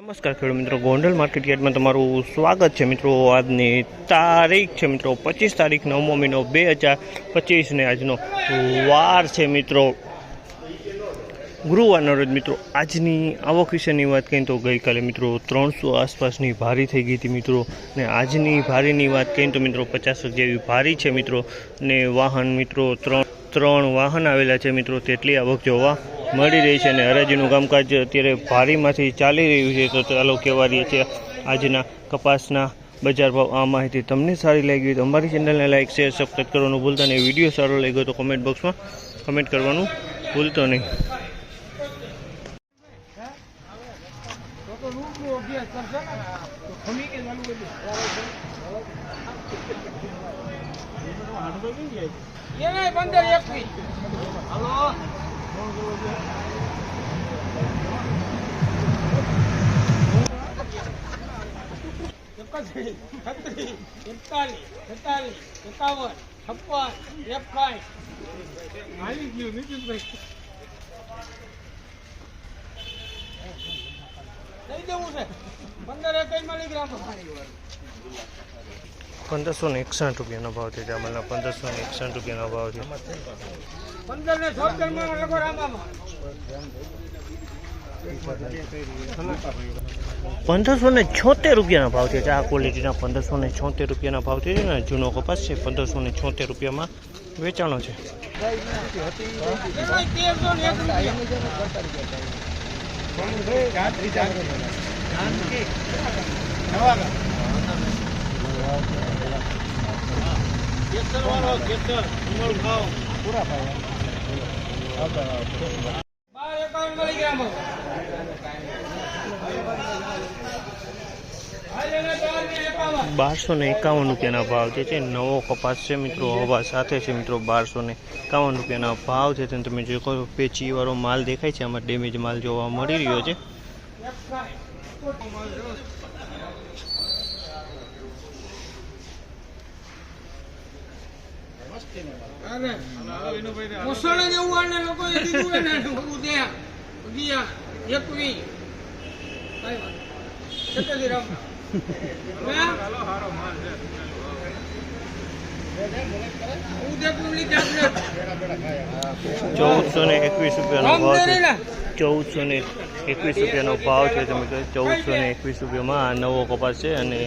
નમસ્કાર ખેડૂત મિત્રો, ગોંડલ માર્કેટ યાર્ડમાં તમારું સ્વાગત છે મિત્રો। આજની તારીખ છે મિત્રો 25 તારીખ 9મો મહિનો 2025 ને આજનો વાર છે મિત્રો ગુરુવારનો રોજ મિત્રો। આજની આવક વિશેની વાત કહીએ તો ગઈકાલે મિત્રો 300 આસપાસની ભારી થઈ ગઈ હતી મિત્રો, ને આજની ભારીની વાત કહીએ તો મિત્રો 50 જેવી ભારી છે મિત્રો, ને વાહન મિત્રો ત્રણ વાહન આવેલા છે મિત્રો, તેટલી આવક જોવા મળી રહી છે। અને હરાજીનું કામકાજ અત્યારે ભારીમાંથી ચાલી રહ્યું છે। તો ચાલો કહેવા રહીએ છીએ આજના કપાસના બજાર ભાવ। આ માહિતી તમને સારી લાગી હોય તો અમારી ચેનલને લાઈક શેર સબસ્ક્રાઈબ કરવાનું ભૂલતા નહીં। વિડીયો સારો લાગ્યો તો કોમેન્ટ બોક્સમાં કમેન્ટ કરવાનું ભૂલતો નહીં। ₹1561 ભાવ છે। ચાવલના ₹1561 ભાવ છે। 1576 રૂપિયાના ભાવ છે। આ ક્વોલિટીના 1576 રૂપિયાના ભાવ છે ને જૂનો કપાસ છે। 1576 રૂપિયામાં વેચાણો છે। ₹1251 ભાવ છે। નવો કપાસ છે મિત્રો, હવા સાથે છે મિત્રો। ₹1251 ભાવ છે। તમે જોઈ પેચી વાળો માલ દેખાય છે, આમાં ડેમેજ માલ જોવા મળી રહ્યો છે। ₹1421 ભાવ છે। તમે ₹1421 આ નવો કપાસ છે અને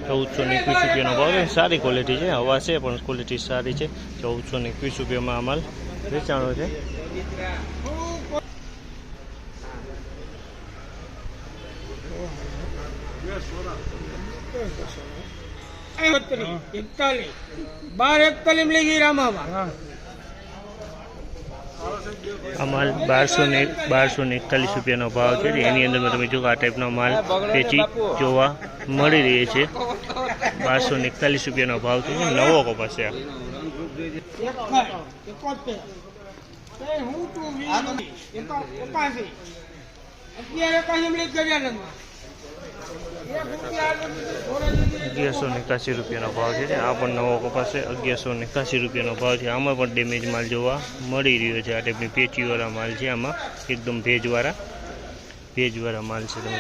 ₹1421 ભાવ છે। સારી ક્વોલિટી છે, હવા છે પણ ક્વોલિટી સારી છે। ₹1421 આ માલ વેચાણો છે। આ માલ ₹1241 ભાવ છે। એની અંદર તમે જો આ ટાઈપનો માલ પેચી જોવા મળી રહી છે। ₹1241 ભાવ છે। નવો કપાસ છે। ₹1181 ભાવ છે। આ પણ નવો કપાસ છે। ₹1181 ભાવ છે। આમાં પણ ડેમેજ માલ જોવા મળી રહ્યો છે। આ ટાઈપની પેચીવાળા માલ છે। આમાં એકદમ ભેજવાળા માલ છે। તમે